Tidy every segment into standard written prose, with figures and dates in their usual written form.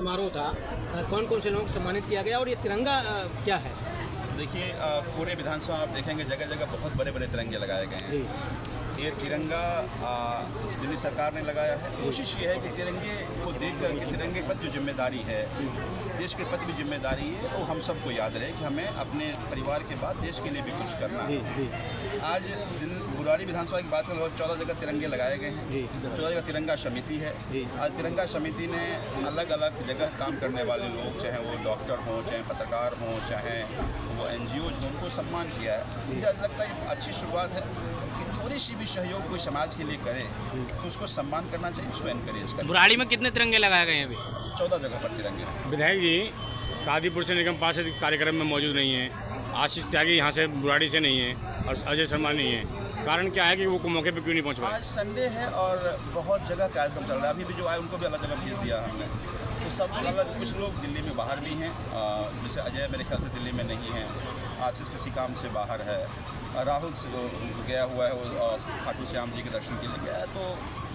समारोह था, कौन कौन से लोगों को सम्मानित किया गया और ये तिरंगा क्या है? देखिए, पूरे विधानसभा आप देखेंगे जगह जगह बहुत बड़े बड़े तिरंगे लगाए गए हैं। ये तिरंगा दिल्ली सरकार ने लगाया है। कोशिश ये है कि तिरंगे को देख कर के तिरंगे पर जो जिम्मेदारी है, देश के प्रति भी जिम्मेदारी है, वो हम सबको याद रहे कि हमें अपने परिवार के बाद देश के लिए भी कुछ करना है। आज बुराड़ी विधानसभा की बात करें, 14 जगह तिरंगे लगाए गए हैं। 14 जगह तिरंगा समिति है। आज तिरंगा समिति ने अलग अलग जगह काम करने वाले लोग, चाहे वो डॉक्टर हों, चाहे पत्रकार हों, चाहे वो NGOs हों, उनको सम्मान किया है। मुझे लगता है ये अच्छी शुरुआत है कि थोड़ी सी भी सहयोग कोई समाज के लिए करे तो उसको सम्मान करना चाहिए, उसको एनकरेज करना। बुराड़ी में कितने तिरंगे लगाए गए हैं अभी? 14 जगह पर तिरंगे। विधायक जी कादीपुर से निगम पार्षद कार्यक्रम में मौजूद नहीं है, आशीष त्यागी यहाँ से बुराड़ी से नहीं है और अजय शर्मा नहीं है। कारण क्या है कि वो मौके पे क्यों नहीं पहुँच पाए? आज संडे है और बहुत जगह कार्यक्रम चल रहा है। अभी भी जो आए उनको भी अलग जगह भेज दिया हमने। तो सब अलग, कुछ लोग दिल्ली में बाहर भी हैं, जैसे अजय मेरे ख्याल से दिल्ली में नहीं है, आशीष किसी काम से बाहर है, राहुल गया हुआ है, वो खाटू श्याम जी के दर्शन के लिए गया है। तो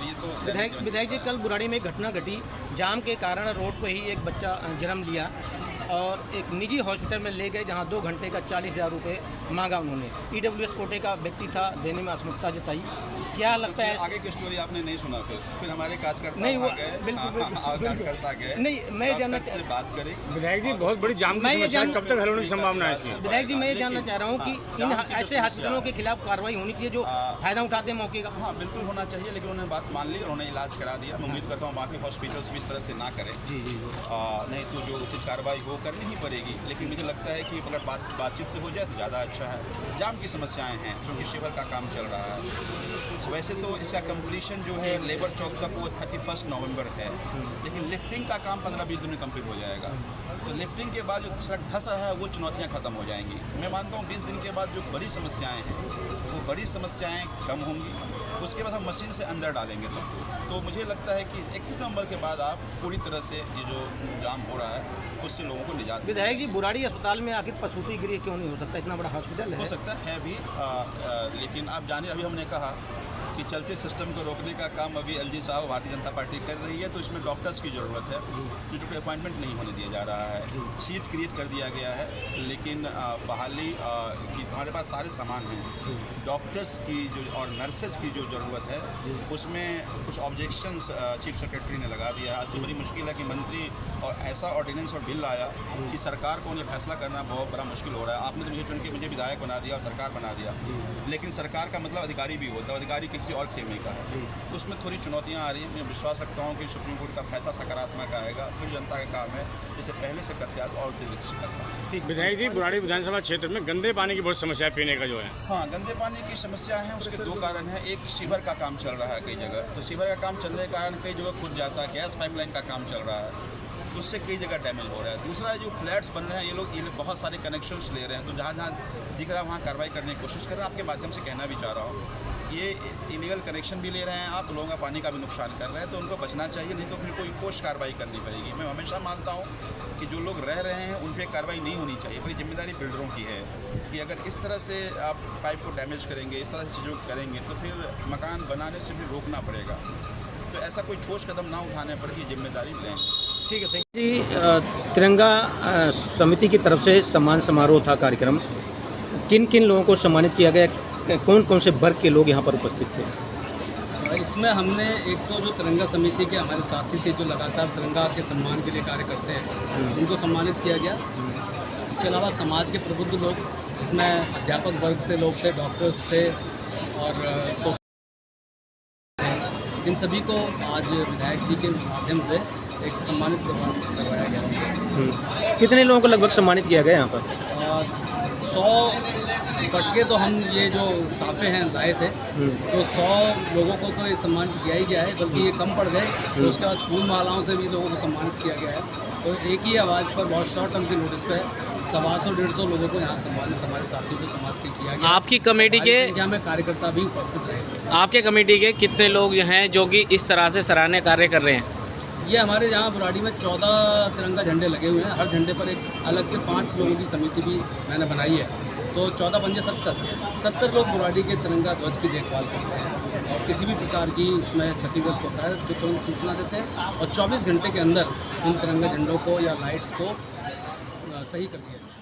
ये तो विधायक जी, कल बुराड़ी में एक घटना घटी, जाम के कारण रोड पर ही एक बच्चा जन्म लिया और एक निजी हॉस्पिटल में ले गए, जहां 2 घंटे का 40,000 रुपये मांगा उन्होंने। EWS कोटे का व्यक्ति था, देने में असमर्थता जताई। क्या लगता है आगे की स्टोरी आपने नहीं सुना? फिर हमारे कार्यकर्ता नहीं वो गए, कार्यकर्ता गए, नहीं, मैं जानना से बात करें। विधायक जी बहुत बड़ी जाम की समस्या कब तक हल होने की संभावना है इसकी? विधायक जी, मैं ये जानना चाह रहा हूँ कि इन ऐसे हॉस्पिटलों के खिलाफ कार्रवाई होनी चाहिए जो फायदा उठाते हैं मौके का। हाँ, बिल्कुल होना चाहिए, लेकिन उन्होंने बात मान ली, उन्होंने इलाज करा दिया। मैं उम्मीद करता हूँ बाकी हॉस्पिटल्स भी इस तरह से ना करें। नहीं तो जो उचित कार्रवाई वो करनी ही पड़ेगी। लेकिन मुझे लगता है कि अगर बातचीत से हो जाए तो ज़्यादा अच्छा है। जाम की समस्याएं हैं क्योंकि शिविर का काम चल रहा है। वैसे तो इसका कंप्लीशन जो है लेबर चौक तक वो 31 नवंबर है, लेकिन लिफ्टिंग का काम 15-20 दिन में कंप्लीट हो जाएगा। तो लिफ्टिंग के बाद जो सड़क धंस रहा है वो चुनौतियाँ खत्म हो जाएंगी। मैं मानता हूँ 20 दिन के बाद जो बड़ी समस्याएं हैं वो बड़ी समस्याएं कम होंगी। उसके बाद हम मशीन से अंदर डालेंगे सबको। तो मुझे लगता है कि 31 नवंबर के बाद आप पूरी तरह से ये जो जाम हो रहा है उससे लोगों को निजात। विधायक जी, बुराड़ी अस्पताल में आखिर प्रसूति गृह क्यों नहीं हो सकता? इतना बड़ा हॉस्पिटल है। हो सकता है भी, लेकिन आप जानिए, अभी हमने कहा कि चलते सिस्टम को रोकने का काम अभी LG साहब भारतीय जनता पार्टी कर रही है। तो इसमें डॉक्टर्स की ज़रूरत है, जो कोई अपॉइंटमेंट नहीं होने दिया जा रहा है। सीट क्रिएट कर दिया गया है, लेकिन बहाली की हमारे पास सारे सामान हैं। डॉक्टर्स की जो और नर्सेज की जो ज़रूरत है उसमें कुछ ऑब्जेक्शंस चीफ सेक्रेटरी ने लगा दिया। आज तो बड़ी मुश्किल है कि मंत्री और ऐसा ऑर्डिनेंस और बिल आया कि सरकार को उन्हें फैसला करना बहुत बड़ा मुश्किल हो रहा है। आपने तो मुझे चुन के मुझे विधायक बना दिया और सरकार बना दिया, लेकिन सरकार का मतलब अधिकारी भी होता है, अधिकारी किसी और खेमे का है। उसमें थोड़ी चुनौतियाँ आ रही हैं। मैं विश्वास रखता हूँ कि सुप्रीम कोर्ट का फैसला सकारात्मक आएगा। फिर जनता का काम है जैसे पहले से करते आज और तेज से करता है। विधायक जी, बुराड़ी विधानसभा क्षेत्र में गंदे पानी की बहुत समस्या है, पीने का जो है। हाँ, गंदे पानी की समस्या है। उसके 2 कारण हैं। एक, सीवर का काम चल रहा है कई जगह, तो सीवर का काम चलने के कारण कई जगह खुद जाता है। गैस पाइपलाइन का काम चल रहा है, तो उससे कई जगह डैमेज हो रहा है। दूसरा, जो फ्लैट्स बन रहे हैं, ये लोग बहुत सारे कनेक्शंस ले रहे हैं। तो जहाँ जहाँ दिख रहा है वहाँ कार्रवाई करने की कोशिश कर रहे हैं। आपके माध्यम से कहना भी चाह रहा हूँ, ये इलीगल कनेक्शन भी ले रहे हैं आप, लोगों का पानी का भी नुकसान कर रहे हैं। तो उनको बचना चाहिए, नहीं तो फिर कोई ठोस कार्रवाई करनी पड़ेगी। मैं हमेशा मानता हूँ कि जो लोग रह रहे हैं उन पर कार्रवाई नहीं होनी चाहिए। अपनी जिम्मेदारी बिल्डरों की है कि अगर इस तरह से आप पाइप को डैमेज करेंगे, इस तरह से चीज़ों को करेंगे, तो फिर मकान बनाने से भी रोकना पड़ेगा। तो ऐसा कोई ठोस कदम ना उठाने पर ही जिम्मेदारी लें। ठीक है, थैंक यू जी। तिरंगा समिति की तरफ से सम्मान समारोह था कार्यक्रम। किन किन लोगों को सम्मानित किया गया? कौन कौन से वर्ग के लोग यहाँ पर उपस्थित थे? इसमें हमने एक तो जो तिरंगा समिति के हमारे साथी थे जो लगातार तिरंगा के सम्मान के लिए कार्य करते हैं, उनको सम्मानित किया गया। इसके अलावा समाज के प्रबुद्ध लोग, जिसमें अध्यापक वर्ग से लोग थे, डॉक्टर्स थे और इन सभी को आज विधायक जी के माध्यम से एक सम्मानित करवाया गया। कितने लोगों को लगभग सम्मानित किया गया यहाँ पर? 100 पटके तो हम ये जो साफे हैं लाए थे, तो 100 लोगों को तो ये सम्मानित किया ही गया है, बल्कि ये कम पड़ गए। तो उसके बाद फूल मालाओं से भी लोगों को सम्मानित किया गया है। तो एक ही आवाज़ पर बहुत शॉर्ट टर्म की नोटिस पे 125-150 लोगों को यहाँ सम्मानित हमारे साथी को समाज के किया गया। आपकी कमेटी के संख्या में कार्यकर्ता भी उपस्थित रहे। आपके कमेटी के कितने लोग हैं जो कि इस तरह से सराहनीय कार्य कर रहे हैं? ये हमारे यहाँ बुराड़ी में 14 तिरंगा झंडे लगे हुए हैं। हर झंडे पर एक अलग से 5 लोगों की समिति भी मैंने बनाई है। तो 14 पंजे 70 लोग बुराड़ी के तिरंगा ध्वज की देखभाल करते हैं और किसी भी प्रकार की उसमें क्षतिग्रस्त होता है तो तुरंत सूचना देते हैं और 24 घंटे के अंदर उन तिरंगे झंडों को या लाइट्स को सही कर दिया जाए।